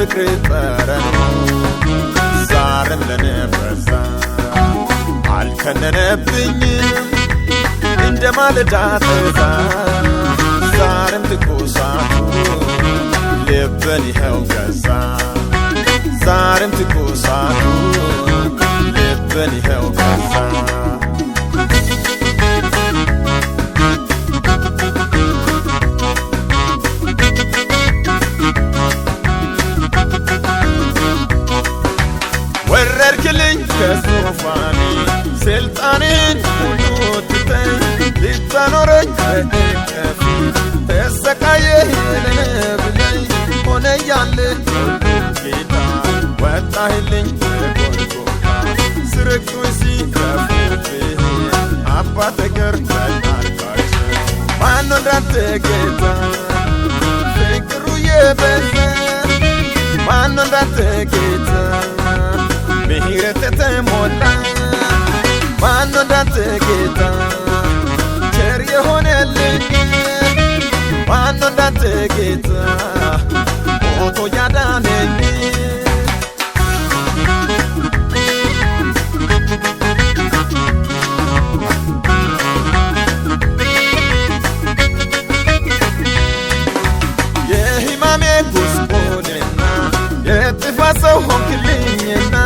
የፍቅር ጠረን ዛሬም ለኔ በዛ አልከነነብኝም እንደ ማለዳ ጤዛ ዛሬም ትኩሳቱ ልቤን ይኸው ገዛ ዛሬም ትኩሳቱ ልቤን ይኸው ገዛ ወረድክልኝ ከዙፋኔ ስልጣኔን ሁሉ ትተህ ልታኖረኝ በእቅፍ ተሰቃየህ ብለኝ ሆነ ያለህ ጌታ ወጣህልኝ በጎልጎታ ስርቁኝ ሲከፉብህ አባተ ገር ተናርካቸው ማነው እንዳንተ ጌታ ፍቅሩ የበዛ ማነው እንዳንተ ጌታ ምህረት ተሞላ ማነው እንዳንተ ጌታ ቸር የሆነልኝ ማነው እንዳንተ ጌታ ሞቶ ያዳነኝ የህማሜ ጉስቁልና የጥፋት ሰው ሆንክልኝና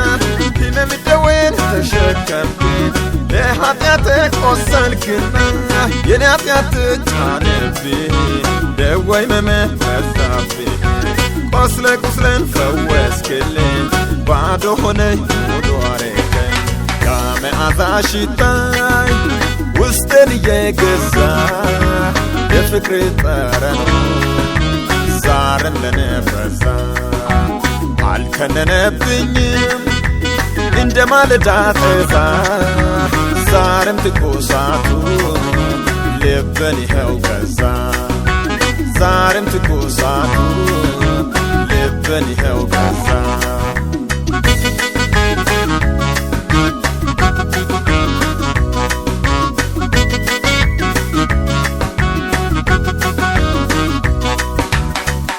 ህመም ደዌን ተሸከምክኝ ለኃጢአቴ ቆሰልክና የኔ ኃጢአት ጫነብኝ ደዌ ህመሜ በዛብኝ ቆስለ ቁስሌን ፈወስክልኝ ባዶ ሆነኝ ሙሉ አረከኝ ያመዓዛ ሽታኝ ውስጤን እየገዛ የፍቅር ጠረን ዛሬም ለኔ በዛ አልከነነብኝም እንደ ማለዳ ጤዛ ዛሬም ትኩሳቱ ልቤን ይኸው ገዛ ዛሬም ትኩሳቱ ልቤን ይኸው ገዛ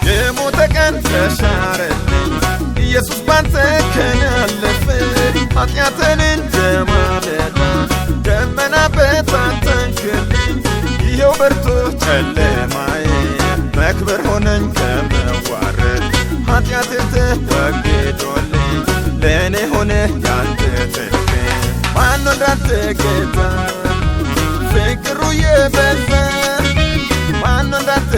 የሞተ ቀን ተሻረልኝ ኢየሱስ ባንተ ከኔ አለፈ ኃጢአቴን እንደ ማለዳ ደመና በታተንክልኝ ይኸው በርቶ ጨለማዬ መክበር ሆነኝ ከመዋረድ ኃጢአቴ ተወግዶልኝ ለእኔ ሆነ ያንተ ጽድቅ ማነው እንዳንተ ጌታ ፍቅሩ የበዛ ማነው እንዳንተ